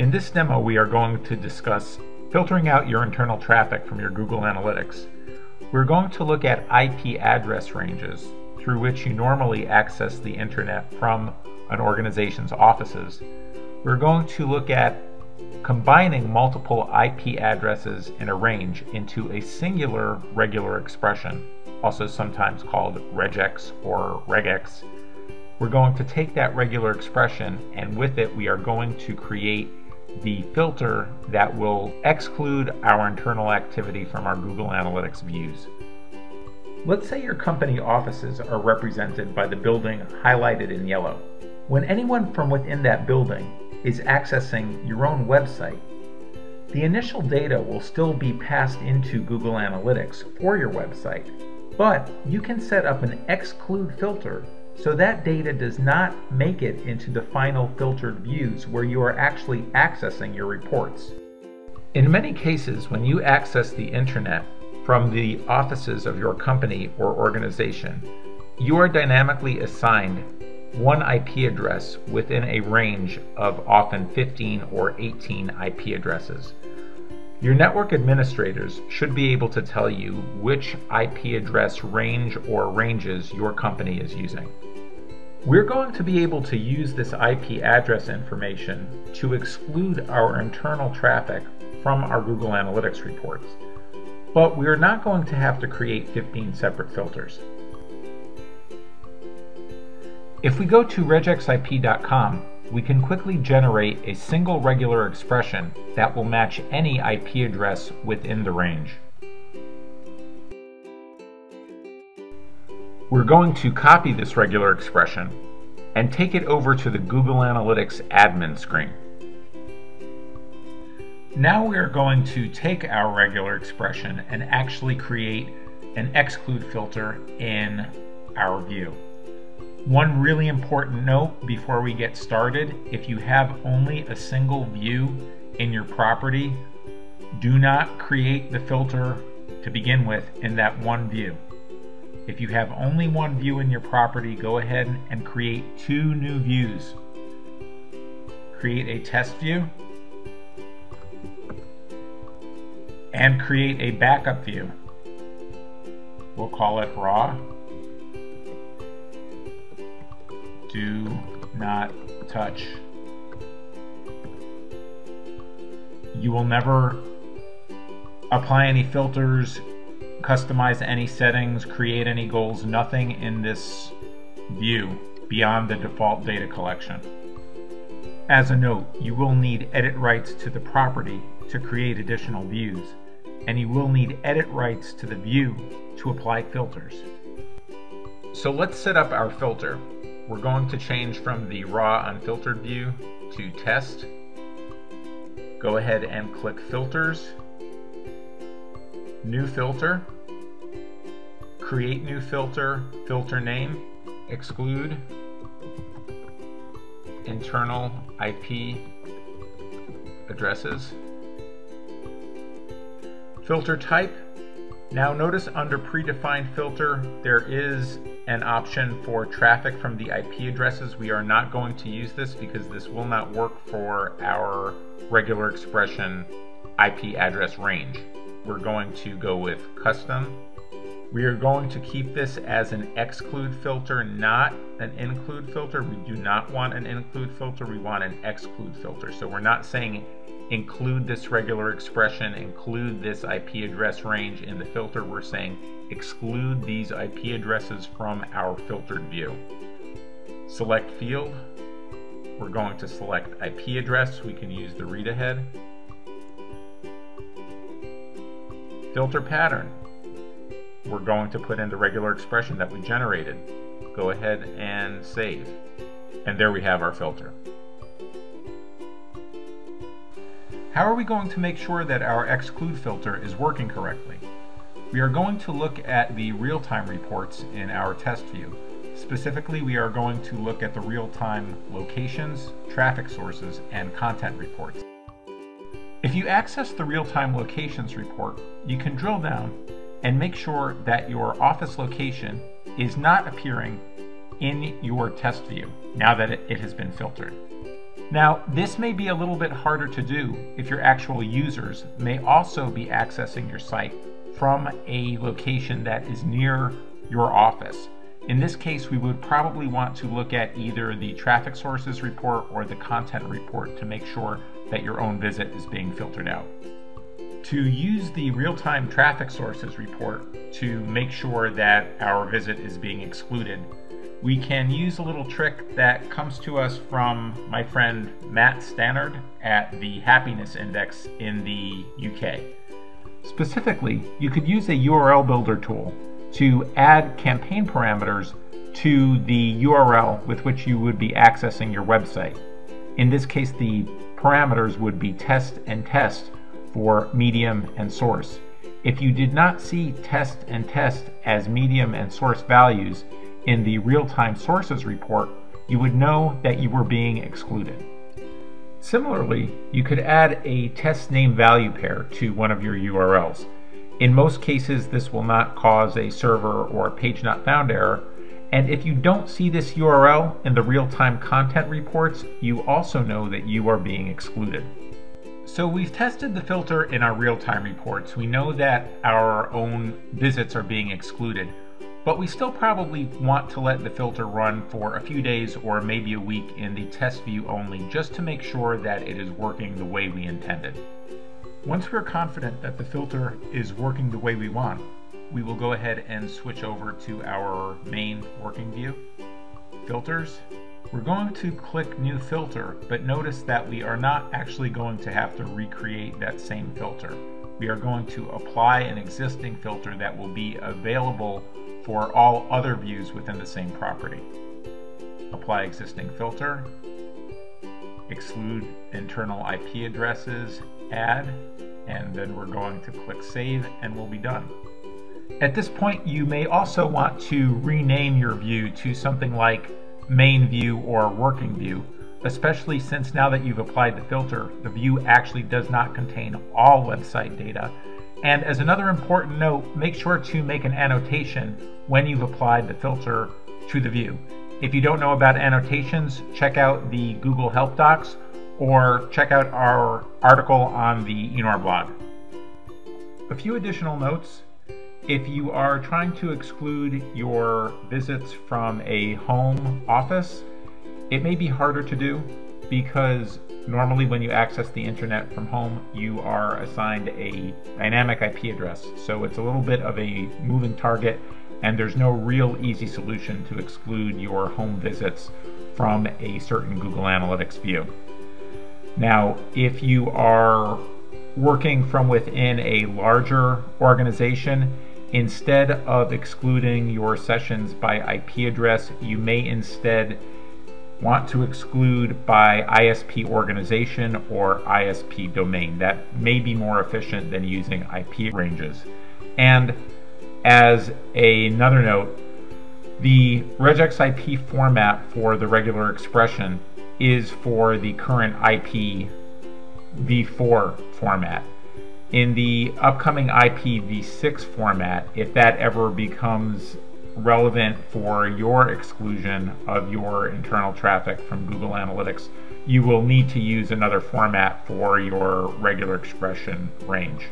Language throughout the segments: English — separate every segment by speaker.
Speaker 1: In this demo, we are going to discuss filtering out your internal traffic from your Google Analytics. We're going to look at IP address ranges through which you normally access the internet from an organization's offices. We're going to look at combining multiple IP addresses in a range into a singular regular expression, also sometimes called regex or regex. We're going to take that regular expression, and with it we are going to create the filter that will exclude our internal activity from our Google Analytics views. Let's say your company offices are represented by the building highlighted in yellow. When anyone from within that building is accessing your own website, the initial data will still be passed into Google Analytics for your website, but you can set up an exclude filter so that data does not make it into the final filtered views where you are actually accessing your reports. In many cases, when you access the internet from the offices of your company or organization, you are dynamically assigned one IP address within a range of often 15 or 18 IP addresses. Your network administrators should be able to tell you which IP address range or ranges your company is using. We're going to be able to use this IP address information to exclude our internal traffic from our Google Analytics reports, but we're not going to have to create 15 separate filters. If we go to regexip.com, we can quickly generate a single regular expression that will match any IP address within the range. We're going to copy this regular expression and take it over to the Google Analytics admin screen. Now we're going to take our regular expression and actually create an exclude filter in our view. One really important note before we get started: if you have only a single view in your property, do not create the filter to begin with in that one view. If you have only one view in your property, go ahead and create two new views. Create a test view and create a backup view. We'll call it raw. Do not touch. You will never apply any filters, customize any settings, create any goals, nothing in this view beyond the default data collection. As a note, you will need edit rights to the property to create additional views, and you will need edit rights to the view to apply filters. So let's set up our filter. We're going to change from the raw unfiltered view to test. Go ahead and click filters, new filter, create new filter, filter name, exclude, internal IP addresses, filter type. Now notice under predefined filter there is an option for traffic from the IP addresses. We are not going to use this because this will not work for our regular expression IP address range. We're going to go with custom. We are going to keep this as an exclude filter, not an include filter. We do not want an include filter, we want an exclude filter. So we're not saying include this regular expression, include this IP address range in the filter. We're saying exclude these IP addresses from our filtered view. Select field. We're going to select IP address. We can use the read ahead. Filter pattern. We're going to put in the regular expression that we generated. Go ahead and save. And there we have our filter. How are we going to make sure that our exclude filter is working correctly? We are going to look at the real-time reports in our test view. Specifically, we are going to look at the real-time locations, traffic sources, and content reports. If you access the real-time locations report, you can drill down and make sure that your office location is not appearing in your test view now that it has been filtered. Now, this may be a little bit harder to do if your actual users may also be accessing your site from a location that is near your office. In this case, we would probably want to look at either the traffic sources report or the content report to make sure that your own visit is being filtered out. To use the real-time traffic sources report to make sure that our visit is being excluded, we can use a little trick that comes to us from my friend Matt Stannard at the Happiness Index in the UK. Specifically, you could use a URL builder tool to add campaign parameters to the URL with which you would be accessing your website. In this case, the parameters would be test and test for medium and source. If you did not see test and test as medium and source values in the real-time sources report, you would know that you were being excluded. Similarly, you could add a test name value pair to one of your URLs. In most cases, this will not cause a server or page not found error, and if you don't see this URL in the real-time content reports, you also know that you are being excluded. So we've tested the filter in our real-time reports. We know that our own visits are being excluded, but we still probably want to let the filter run for a few days or maybe a week in the test view only, just to make sure that it is working the way we intended. Once we're confident that the filter is working the way we want, we will go ahead and switch over to our main working view. Filters. We're going to click New Filter, but notice that we are not actually going to have to recreate that same filter. We are going to apply an existing filter that will be available for all other views within the same property. Apply existing filter, exclude internal IP addresses, add, and then we're going to click Save and we'll be done. At this point, you may also want to rename your view to something like Main View or Working View, especially since now that you've applied the filter, the view actually does not contain all website data. And as another important note, make sure to make an annotation when you've applied the filter to the view. If you don't know about annotations, check out the Google Help Docs or check out our article on the Enor blog. A few additional notes. If you are trying to exclude your visits from a home office, it may be harder to do because normally when you access the internet from home, you are assigned a dynamic IP address. So it's a little bit of a moving target, and there's no real easy solution to exclude your home visits from a certain Google Analytics view. Now, if you are working from within a larger organization, instead of excluding your sessions by IP address, you may instead want to exclude by ISP Organization or ISP Domain. That may be more efficient than using IP ranges. And as another note, the regex IP format for the regular expression is for the current IP v4 format. In the upcoming IPv6 format, if that ever becomes relevant for your exclusion of your internal traffic from Google Analytics, you will need to use another format for your regular expression range.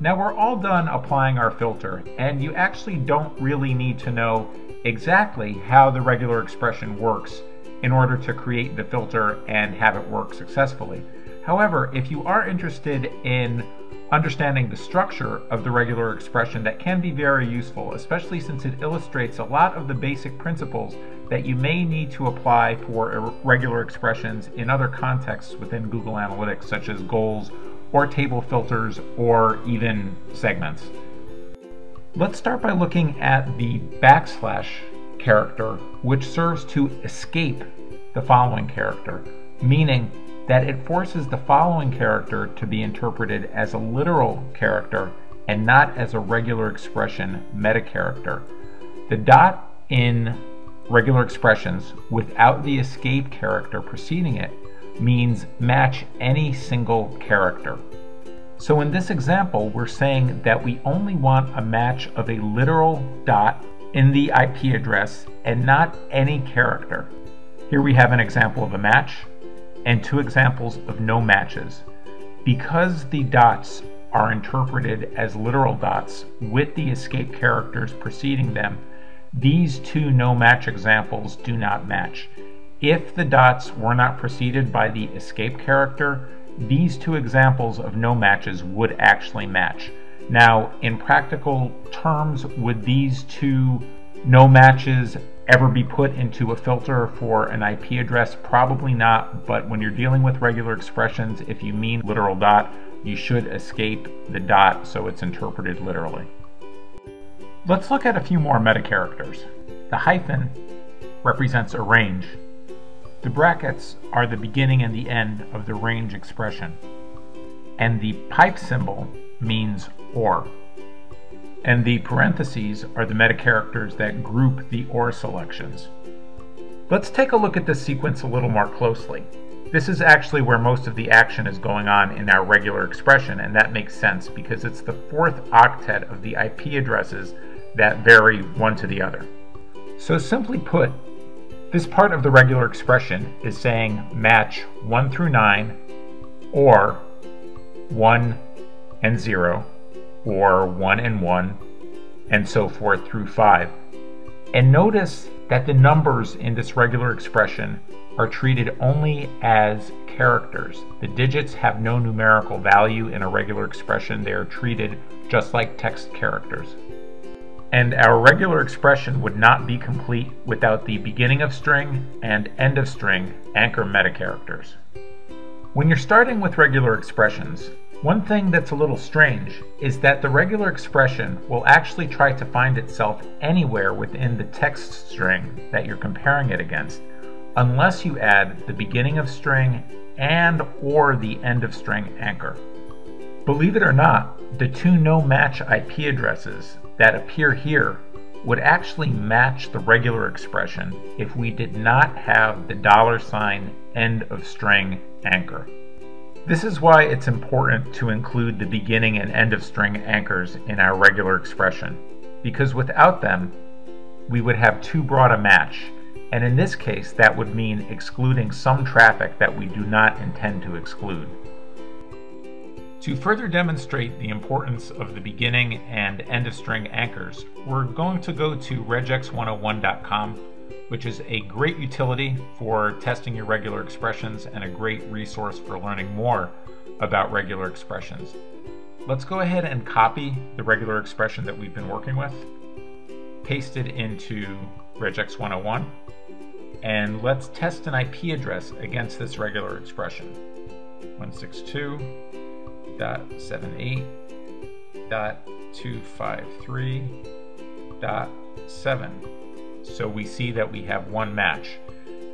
Speaker 1: Now we're all done applying our filter, and you actually don't really need to know exactly how the regular expression works in order to create the filter and have it work successfully. However, if you are interested in understanding the structure of the regular expression, that can be very useful, especially since it illustrates a lot of the basic principles that you may need to apply for regular expressions in other contexts within Google Analytics, such as goals or table filters or even segments. Let's start by looking at the backslash character, which serves to escape the following character, meaning that it forces the following character to be interpreted as a literal character and not as a regular expression meta character. The dot in regular expressions without the escape character preceding it means match any single character. So in this example, we're saying that we only want a match of a literal dot in the IP address and not any character. Here we have an example of a match and two examples of no matches. Because the dots are interpreted as literal dots with the escape characters preceding them, these two no match examples do not match. If the dots were not preceded by the escape character, these two examples of no matches would actually match. Now, in practical terms, would these two no matches ever be put into a filter for an IP address? Probably not, but when you're dealing with regular expressions, if you mean literal dot, you should escape the dot so it's interpreted literally. Let's look at a few more meta characters. The hyphen represents a range. The brackets are the beginning and the end of the range expression. And the pipe symbol means OR. And the parentheses are the meta characters that group the OR selections. Let's take a look at this sequence a little more closely. This is actually where most of the action is going on in our regular expression, and that makes sense because it's the fourth octet of the IP addresses that vary one to the other. So simply put, this part of the regular expression is saying match 1 through 9, or 1 and 0, or 1 and 1, and so forth through 5. And notice that the numbers in this regular expression are treated only as characters. The digits have no numerical value in a regular expression. They are treated just like text characters. And our regular expression would not be complete without the beginning of string and end of string anchor meta characters. When you're starting with regular expressions, one thing that's a little strange is that the regular expression will actually try to find itself anywhere within the text string that you're comparing it against, unless you add the beginning of string and or the end of string anchor. Believe it or not, the two no match IP addresses that appear here would actually match the regular expression if we did not have the $end of string anchor. This is why it's important to include the beginning and end of string anchors in our regular expression, because without them, we would have too broad a match, and in this case that would mean excluding some traffic that we do not intend to exclude. To further demonstrate the importance of the beginning and end of string anchors, we're going to go to regex101.com, which is a great utility for testing your regular expressions and a great resource for learning more about regular expressions. Let's go ahead and copy the regular expression that we've been working with, paste it into regex 101, and let's test an IP address against this regular expression. 162.78.253.7. So we see that we have one match.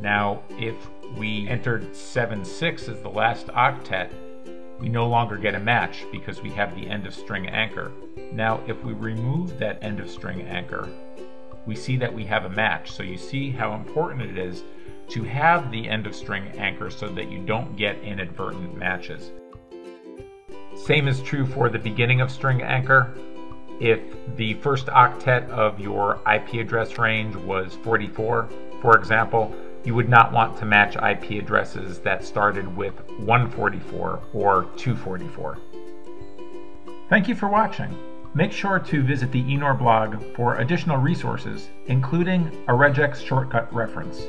Speaker 1: Now, if we entered 76 as the last octet, we no longer get a match because we have the end of string anchor. Now, if we remove that end of string anchor, we see that we have a match. So you see how important it is to have the end of string anchor so that you don't get inadvertent matches. Same is true for the beginning of string anchor. If the first octet of your IP address range was 44, for example, you would not want to match IP addresses that started with 144 or 244. Thank you for watching. Make sure to visit the eNOR blog for additional resources, including a regex shortcut reference.